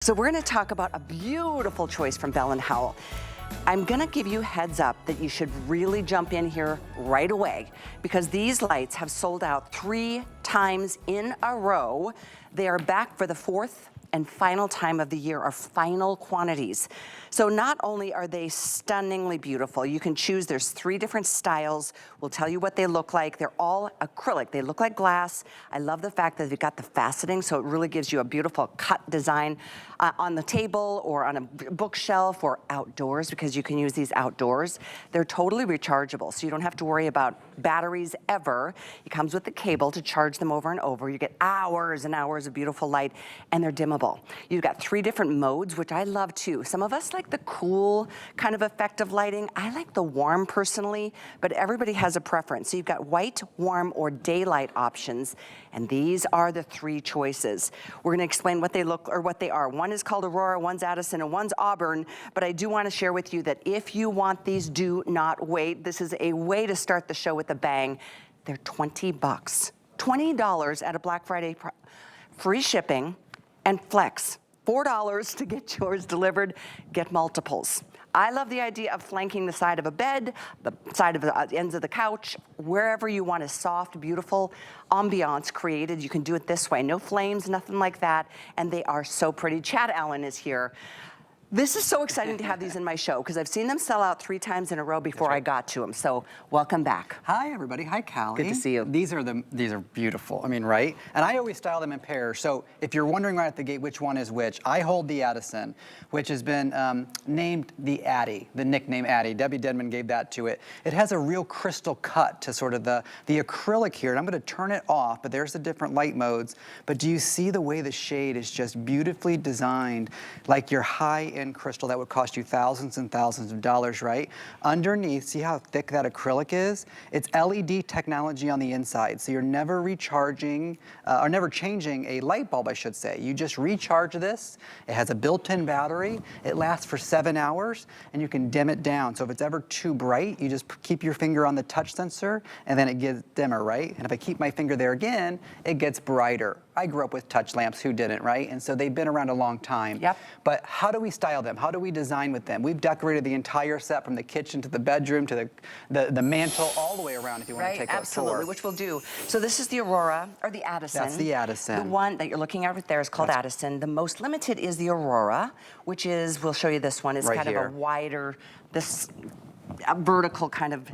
So we're going to talk about a beautiful choice from Bell Howell. I'm going to give you heads up that you should really jump in here right away because these lights have sold out 3 times in a row. They are back for the 4th and final time of the year, our final quantities. So not only are they stunningly beautiful, you can choose, there's 3 different styles. We'll tell you what they look like. They're all acrylic, they look like glass. I love the fact that they've got the faceting, so it really gives you a beautiful cut design on the table or on a bookshelf or outdoors, because you can use these outdoors. They're totally rechargeable, so you don't have to worry about batteries ever. It comes with the cable to charge them over and over. You get hours and hours of beautiful light, and they're dimmable. You've got 3 different modes, which I love too. Some of us like the cool kind of effect of lighting. I like the warm personally, but everybody has a preference. So you've got white, warm, or daylight options, and these are the 3 choices. We're gonna explain what they look, or what they are. One is called Aurora, one's Addison, and one's Auburn, but I do wanna share with you that if you want these, do not wait. This is a way to start the show with a bang. They're 20 bucks. $20 at a Black Friday, free shipping, and flex. $4 to get yours delivered, get multiples. I love the idea of flanking the side of a bed, the side of the ends of the couch, wherever you want a soft, beautiful ambiance created. You can do it this way. No flames, nothing like that, and they are so pretty. Chad Allen is here. This is so exciting to have these in my show because I've seen them sell out 3 times in a row before I got to them. So welcome back. Hi everybody. Hi Callie. Good to see you. These are beautiful. I mean, right? And I always style them in pairs. So if you're wondering right at the gate which one is which, I hold the Addison, which has been named the Addy, the nickname Addy. Debbie Denman gave that to it. It has a real crystal cut to sort of the acrylic here. And I'm going to turn it off, but there's the different light modes. But do you see the way the shade is just beautifully designed, like your high-end crystal that would cost you thousands and thousands of dollars, right? Underneath, see how thick that acrylic is? It's LED technology on the inside, so you're never recharging, or never changing a light bulb, I should say. You just recharge this. It has a built-in battery. It lasts for 7 hours, and you can dim it down. So if it's ever too bright, you just keep your finger on the touch sensor, and then it gets dimmer, right? And if I keep my finger there again, it gets brighter. I grew up with touch lamps, who didn't, right? And so they've been around a long time. Yep. But how do we style them? How do we design with them? We've decorated the entire set from the kitchen to the bedroom to the mantle, all the way around if you want to take a tour. Absolutely, which we'll do. So this is the Aurora, or the Addison. That's the Addison. The one that you're looking at right there is called Addison. The most limited is the Aurora, which is, we'll show you this one, is right kind here. of a wider, this vertical kind of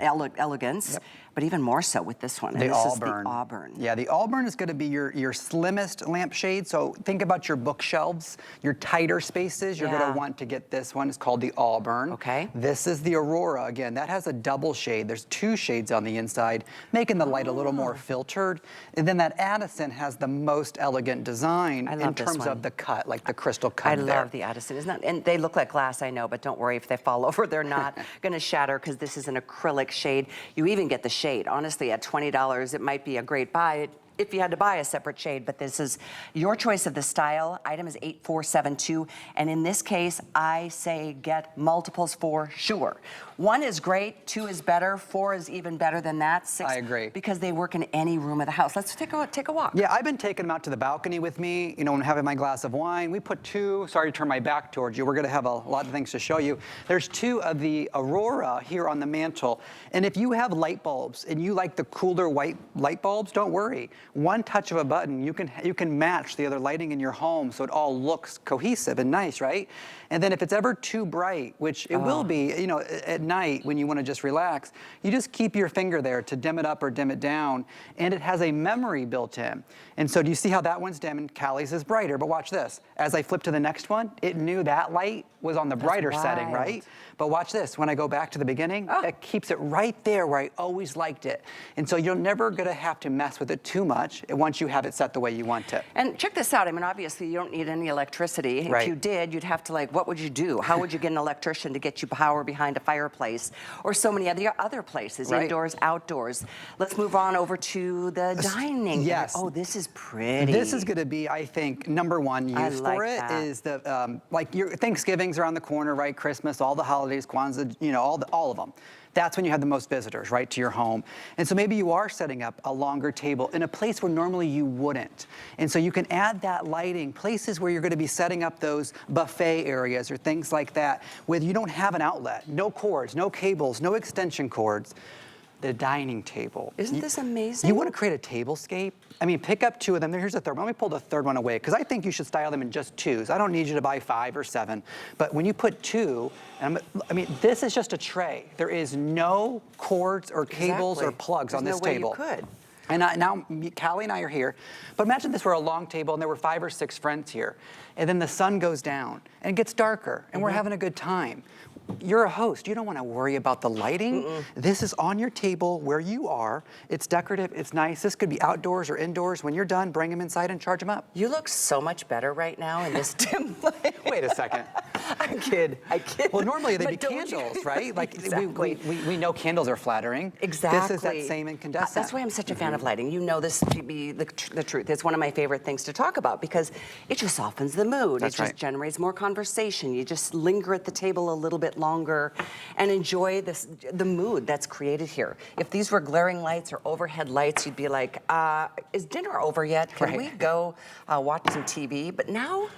elegance. Yep. But even more so with this one. The and this Auburn. is the Auburn. Yeah, the Auburn is going to be your slimmest lampshade. So think about your bookshelves, your tighter spaces. You're going to want to get this one. It's called the Auburn. Okay. This is the Aurora. Again, that has a double shade. There's 2 shades on the inside, making the light a little more filtered. And then that Addison has the most elegant design in terms of the cut, like the crystal cut there. I love the Addison. Isn't that, and they look like glass, I know, but don't worry if they fall over. They're not going to shatter because this is an acrylic shade. You even get the shade. Honestly, at $20, it might be a great buy if you had to buy a separate shade, but this is your choice of the style. Item is 8472, and in this case, I say get multiples for sure. 1 is great, 2 is better, 4 is even better than that, 6. I agree. Because they work in any room of the house. Let's take a walk. Yeah, I've been taking them out to the balcony with me, you know, and having my glass of wine. We put 2, sorry to turn my back towards you, we're gonna have a lot of things to show you. There's 2 of the Aurora here on the mantle, and if you have light bulbs and you like the cooler white light bulbs, don't worry. One touch of a button, you can match the other lighting in your home so it all looks cohesive and nice, right? And then if it's ever too bright, which it will be, you know, at night when you want to just relax, you just keep your finger there to dim it up or dim it down, and it has a memory built in. And so do you see how that one's dim and Callie's is brighter? But watch this. As I flip to the next one, it knew that light was on the brighter setting, right? But watch this. When I go back to the beginning, it keeps it right there where I always liked it. And so you're never going to have to mess with it too much once you have it set the way you want it. And check this out. I mean, obviously, you don't need any electricity. If you did, you'd have to, like, what would you do? How would you get an electrician to get you power behind a fireplace or so many other places, indoors, outdoors? Let's move on over to the dining. Yes. Oh, this is pretty. This is going to be, I think, #1 use for it is the, like your Thanksgiving's around the corner, right? Christmas, all the holidays, Kwanzaa, you know, all of them. that's when you have the most visitors, right, to your home. And so maybe you are setting up a longer table in a place where normally you wouldn't. And so you can add that lighting, places where you're gonna be setting up those buffet areas or things like that, where you don't have an outlet, no cords, no cables, no extension cords. The dining table. Isn't this amazing? You want to create a tablescape? I mean, pick up 2 of them. Here's the third one. Let me pull the third one away, because I think you should style them in just 2s. I don't need you to buy 5 or 7. But when you put 2, and I mean, this is just a tray. There is no cords or cables or plugs on this table. There's no way you could. And now, Callie and I are here, but imagine this were a long table and there were 5 or 6 friends here. And then the sun goes down and it gets darker and we're having a good time. You're a host. You don't want to worry about the lighting. This is on your table where you are. It's decorative. It's nice. This could be outdoors or indoors. When you're done, bring them inside and charge them up. You look so much better right now in this dim light. Wait a second. I kid. Well, normally they'd be But don't candles, you- right? Like Exactly. we know candles are flattering. Exactly. This is that same incandescent. That's why I'm such a fan of lighting. You know this to be the truth. It's one of my favorite things to talk about because it just softens the mood. That's it just right. generates more conversation. You just linger at the table a little bit longer and enjoy the mood that's created here. If these were glaring lights or overhead lights, you'd be like, is dinner over yet? Can we go watch some TV? But now,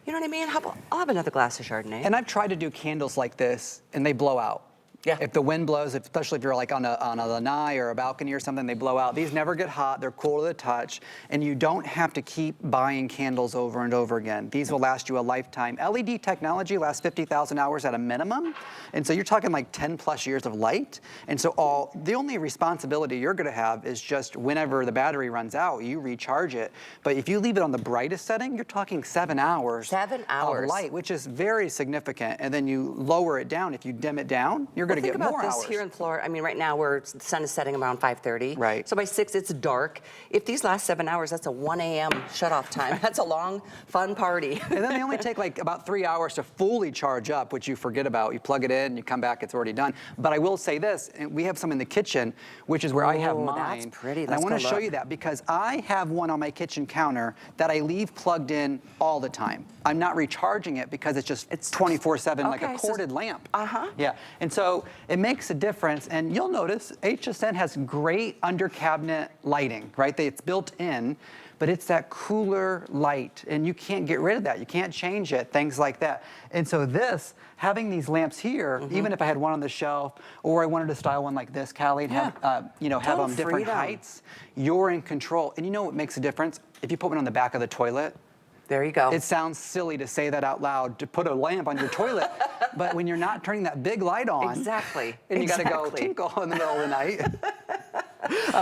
you know what I mean? How about, I'll have another glass of Chardonnay. And I've tried to do candles like this, and they blow out. Yeah. If the wind blows, especially if you're like on a lanai or a balcony or something, they blow out. These never get hot. They're cool to the touch, and you don't have to keep buying candles over and over again. These will last you a lifetime. LED technology lasts 50,000 hours at a minimum, and so you're talking like 10 plus years of light. And so the only responsibility you're going to have is just whenever the battery runs out, you recharge it. But if you leave it on the brightest setting, you're talking 7 hours. 7 hours of light, which is very significant. And then you lower it down. If you dim it down, you're going to get more hours. Think about this here in Florida. I mean, right now the sun is setting around 5:30. Right. So by 6, it's dark. If these last 7 hours, that's a 1 a.m. shut-off time. That's a long, fun party. And then they only take like about 3 hours to fully charge up, which you forget about. You plug it in, you come back, it's already done. But I will say this, we have some in the kitchen, which is where I have mine. That's pretty. And I want to show you that because I have one on my kitchen counter that I leave plugged in all the time. I'm not recharging it because it's 24/7 like a corded lamp. Yeah, and so it makes a difference, and you'll notice HSN has great under cabinet lighting, right? It's built in, but it's that cooler light, and you can't get rid of that. You can't change it, things like that. And so having these lamps here, even if I had one on the shelf, or I wanted to style one like this, Callie, and have them different heights, you're in control. And you know what makes a difference? If you put one on the back of the toilet, there you go. it sounds silly to say that out loud, to put a lamp on your toilet, but when you're not turning that big light on, and you got to go tinkle in the middle of the night.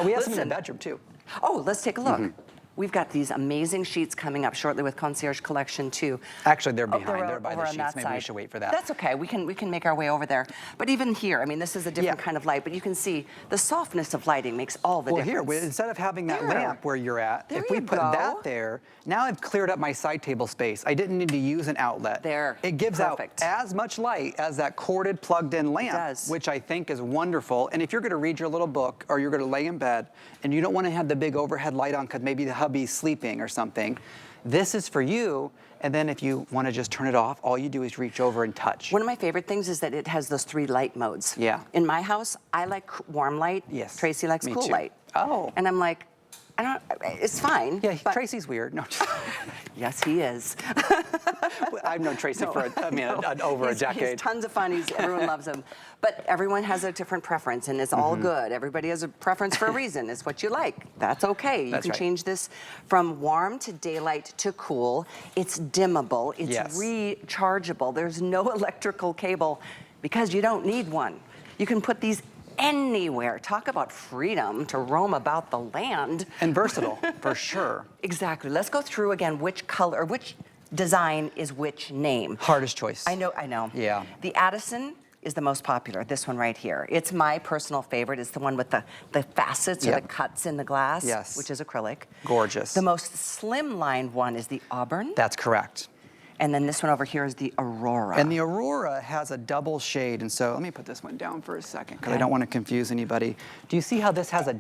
We have some in the bedroom too. Oh, let's take a look. We've got these amazing sheets coming up shortly with Concierge Collection too. Actually, they're behind. They're by the over on sheets. that Maybe we side. should wait for that. That's okay. We can make our way over there. But even here, I mean, this is a different kind of light. But you can see the softness of lighting makes all the difference. Here, instead of having that lamp where you're at, if we put that there, now I've cleared up my side table space. I didn't need to use an outlet. It gives out as much light as that corded plugged-in lamp, which I think is wonderful. And if you're going to read your little book or you're going to lay in bed and you don't want to have the big overhead light on because maybe the hubby's sleeping or something, this is for you. And then if you want to just turn it off, all you do is reach over and touch. One of my favorite things is that it has those 3 light modes. Yeah. In my house, I like warm light. Yes. Tracy likes cool light. Oh. And I'm like, it's fine. Yeah, Tracy's weird. No. Yes, he is. I've known Tracy for over a decade. He's tons of fun. Everyone loves him. But everyone has a different preference, and it's all good. Everybody has a preference for a reason. It's what you like. That's okay. You can change this from warm to daylight to cool. It's dimmable. It's rechargeable. There's no electrical cable because you don't need one. You can put these anywhere. Talk about freedom to roam about the land. And versatile, for sure. Exactly. Let's go through again which color, which design is which name. Hardest choice. I know. Yeah. The Addison is the most popular, this one right here. It's my personal favorite. It's the one with the facets or the cuts in the glass, which is acrylic. Gorgeous. The most slimlined one is the Auburn. That's correct. And then this one over here is the Aurora. And the Aurora has a double shade, and so let me put this one down for a second because I don't want to confuse anybody. Do you see how this has a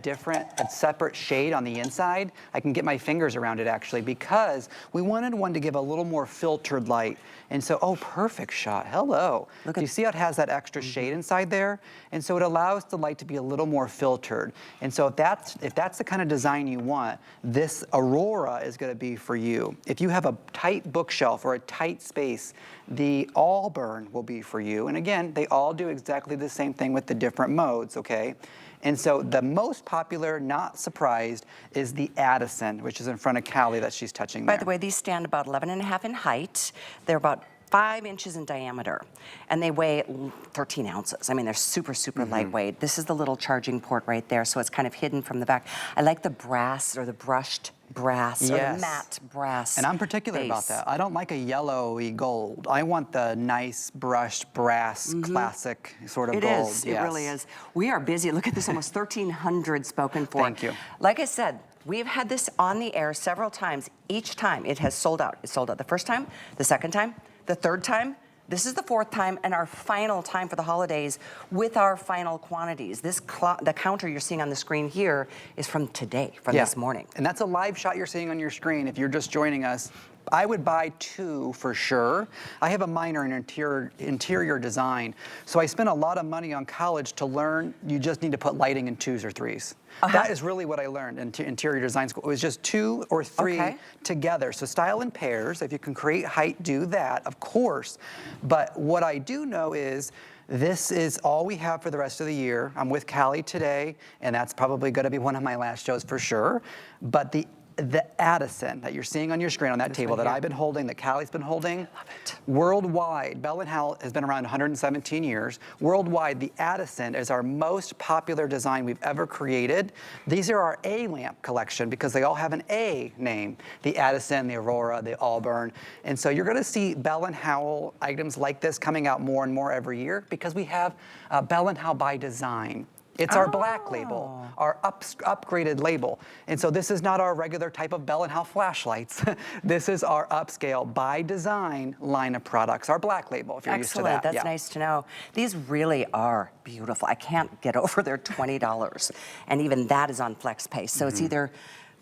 separate shade on the inside? I can get my fingers around it actually because we wanted one to give a little more filtered light. And so, oh, perfect shot. Hello. Do you see how it has that extra shade inside there? And so it allows the light to be a little more filtered. And so if that's the kind of design you want, this Aurora is going to be for you. If you have a tight bookshelf or a tight space, the Auburn will be for you. And again, they all do exactly the same thing with the different modes, okay? And so the most popular, not surprised, is the Addison, which is in front of Callie that she's touching there. By the way, these stand about 11.5 in height. They're about 5 inches in diameter, and they weigh 13 ounces. I mean, they're super, super lightweight. This is the little charging port right there, so it's kind of hidden from the back. I like the brass or the brushed brass or the matte brass. And I'm particular about that. I don't like a yellowy gold. I want the nice brushed brass classic sort of gold. It is. It really is. We are busy. Look at this, almost 1,300 spoken for. Thank you. Like I said, we've had this on the air several times. Each time it has sold out. It sold out the first time, the second time, the third time. This is the fourth time and our final time for the holidays with our final quantities. The counter you're seeing on the screen here is from today, from this morning. And that's a live shot you're seeing on your screen if you're just joining us. I would buy 2 for sure. I have a minor in interior design, so I spent a lot of money on college to learn you just need to put lighting in 2s or 3s. That is really what I learned in interior design school. It was just 2 or 3 together. So style in pairs. If you can create height, do that, of course. But what I do know is this is all we have for the rest of the year. I'm with Callie today, and that's probably going to be one of my last shows for sure. But the Addison that you're seeing on your screen on that table that I've been holding, that Callie's been holding, love it. Worldwide, Bell Howell has been around 117 years. Worldwide, the Addison is our most popular design we've ever created. These are our A lamp collection because they all have an A name. The Addison, the Aurora, the Auburn. And so you're gonna see Bell Howell items like this coming out more and more every year because we have Bell Howell by design. It's our black label, our upgraded label. And so this is not our regular type of Bell & Howell flashlights. This is our upscale by design line of products, our black label, if you're used to that. Excellent, that's nice to know. These really are beautiful. I can't get over their $20, and even that is on FlexPay. So it's either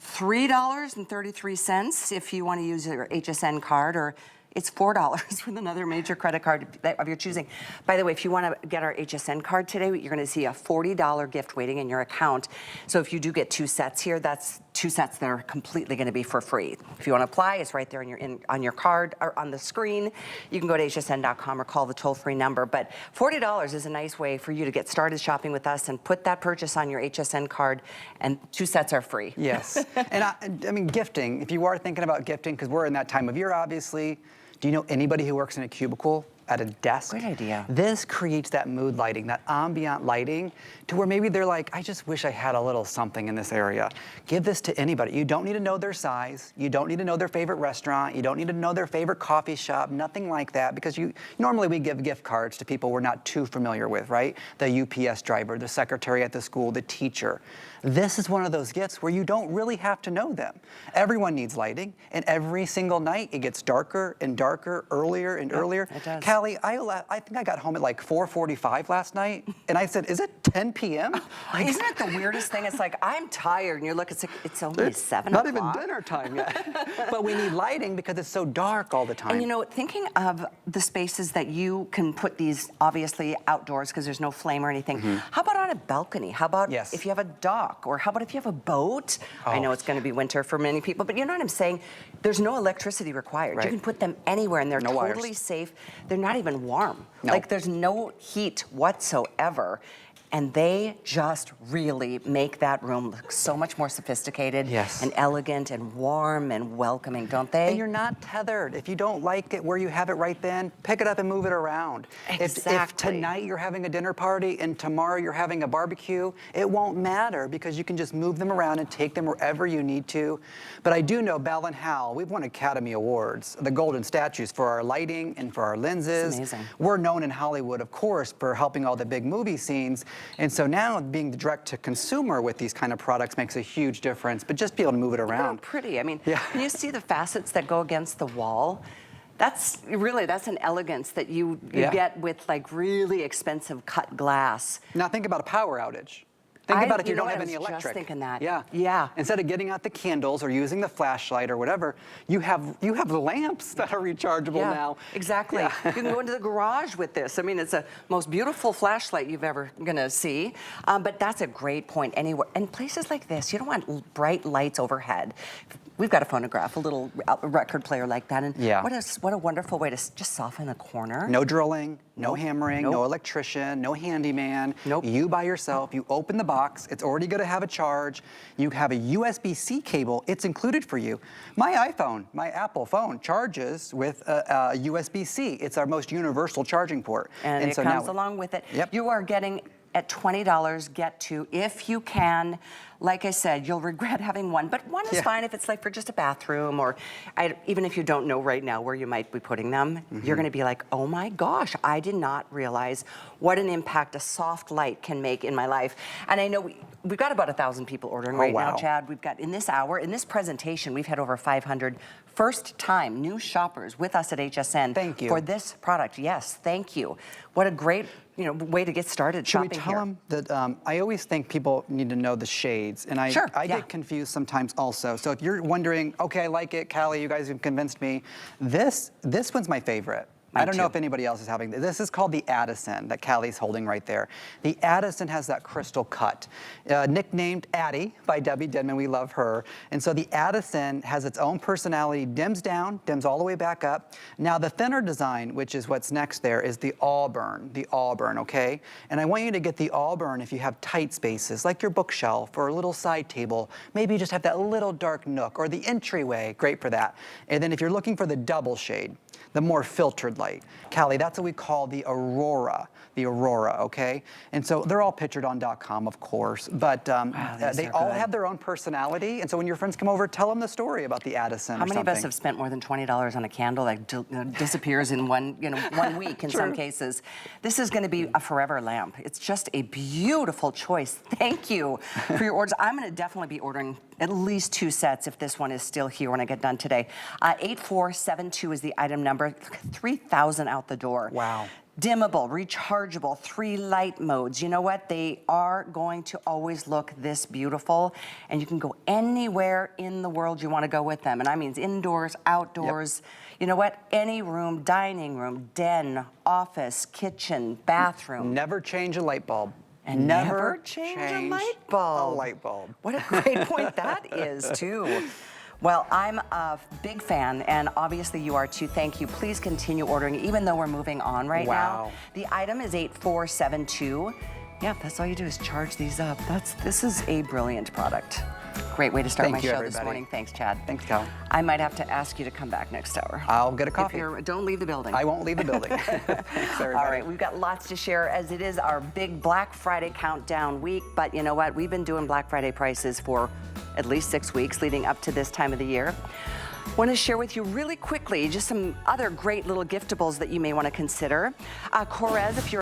$3.33 if you want to use your HSN card, or it's $4 with another major credit card of your choosing. By the way, if you want to get our HSN card today, you're going to see a $40 gift waiting in your account. So if you do get 2 sets here, that's 2 sets that are completely going to be for free. If you want to apply, it's right there on your card or on the screen. You can go to hsn.com or call the toll-free number. But $40 is a nice way for you to get started shopping with us and put that purchase on your HSN card, and 2 sets are free. Yes. And I mean, gifting, if you are thinking about gifting, because we're in that time of year, obviously. Do you know anybody who works in a cubicle at a desk? Great idea. This creates that mood lighting, that ambient lighting, to where maybe they're like, I just wish I had a little something in this area. Give this to anybody. You don't need to know their size. You don't need to know their favorite restaurant. You don't need to know their favorite coffee shop, nothing like that, because normally we give gift cards to people we're not too familiar with, right? The UPS driver, the secretary at the school, the teacher. This is one of those gifts where you don't really have to know them. Everyone needs lighting, and every single night it gets darker and darker, earlier and earlier. It does. Callie, I think I got home at like 4:45 last night, and I said, is it 10 p.m.? Like, isn't it the weirdest thing? It's like, I'm tired, and you look, it's only 7 not o'clock. even dinner time yet. But we need lighting because it's so dark all the time. And you know, thinking of the spaces that you can put these, obviously outdoors because there's no flame or anything. How about on a balcony? How about if you have a dock? Or how about if you have a boat? I know it's going to be winter for many people, but you know what I'm saying? There's no electricity required. You can put them anywhere, and they're totally safe. They're not even warm. Like, there's no heat whatsoever. And they just really make that room look so much more sophisticated and elegant and warm and welcoming, don't they? And you're not tethered. If you don't like it where you have it right then, pick it up and move it around. Exactly. If tonight you're having a dinner party and tomorrow you're having a barbecue, it won't matter because you can just move them around and take them wherever you need to. But I do know Bell & Howell, we've won Academy Awards, the Golden Statues, for our lighting and for our lenses. It's amazing. We're known in Hollywood, of course, for helping all the big movie scenes. And so now being direct to consumer with these kind of products makes a huge difference, but just be able to move it around. Pretty. I mean, can you see the facets that go against the wall? That's an elegance that you get with like really expensive cut glass. Now think about a power outage. Think about if you don't have any electric. I was just thinking that. Yeah. Yeah. Instead of getting out the candles or using the flashlight or whatever, you have the lamps that are rechargeable now. Exactly. Yeah. You can go into the garage with this. I mean, it's the most beautiful flashlight you've ever gonna see. But that's a great point anywhere. And places like this, you don't want bright lights overhead. We've got a phonograph, a little record player like that, and what a wonderful way to just soften a corner. No drilling, no hammering, no electrician, no handyman. Nope. You by yourself, you open the box, it's already gonna have a charge. You have a USB-C cable, it's included for you. My iPhone, my Apple phone charges with a USB-C. It's our most universal charging port. And it comes along with it. Yep. You are getting at $20, get two if you can. Like I said, you'll regret having one, but one is fine if it's like for just a bathroom, or even if you don't know right now where you might be putting them, you're gonna be like, oh my gosh, I did not realize what an impact a soft light can make in my life. And I know we've got about 1,000 people ordering right now, Chad. We've got, in this hour, in this presentation, we've had over 500 first-time new shoppers with us at HSN. Thank you. For this product. Yes, thank you. What a great way to get started shopping here. Should we tell them that I always think people need to know the shades, and I get confused sometimes also. So if you're wondering, okay, I like it, Callie, you guys have convinced me. This one's my favorite. I don't know if anybody else is having this. This is called the Addison that Callie's holding right there. The Addison has that crystal cut. Nicknamed Addie by Debbie Denman, we love her. And so the Addison has its own personality, dims down, dims all the way back up. Now the thinner design, which is what's next there, is the Auburn, okay? And I want you to get the Auburn if you have tight spaces, like your bookshelf or a little side table. Maybe you just have that little dark nook, or the entryway, great for that. And then if you're looking for the double shade, the more filtered light. Callie, that's what we call the Aurora, okay? And so they're all pictured on .com, of course, but they all have their own personality. And so when your friends come over, tell them the story about the Addison. How many of us have spent more than $20 on a candle that disappears in one week in some cases? This is going to be a forever lamp. It's just a beautiful choice. Thank you for your orders. I'm going to definitely be ordering at least 2 sets if this one is still here when I get done today. 8472 is the item number. 3,000 out the door. Wow. Dimmable, rechargeable, 3 light modes. You know what? They are going to always look this beautiful, and you can go anywhere in the world you want to go with them. And I mean indoors, outdoors. You know what? Any room, dining room, den, office, kitchen, bathroom. Never change a light bulb. And never change a light bulb. A light bulb. What a great point that is, too. Well, I'm a big fan, and obviously you are too. Thank you. Please continue ordering, even though we're moving on right now. The item is 8472. Yeah, that's all you do is charge these up. This is a brilliant product. Great way to start my show this morning. Thanks, Chad. Thanks, Cal. I might have to ask you to come back next hour. I'll get a coffee. Don't leave the building. I won't leave the building. Thanks, everybody. All right, we've got lots to share as it is our big Black Friday countdown week. But you know what? We've been doing Black Friday prices for at least 6 weeks leading up to this time of the year. I want to share with you really quickly just some other great little giftables that you may want to consider. Corez, if you're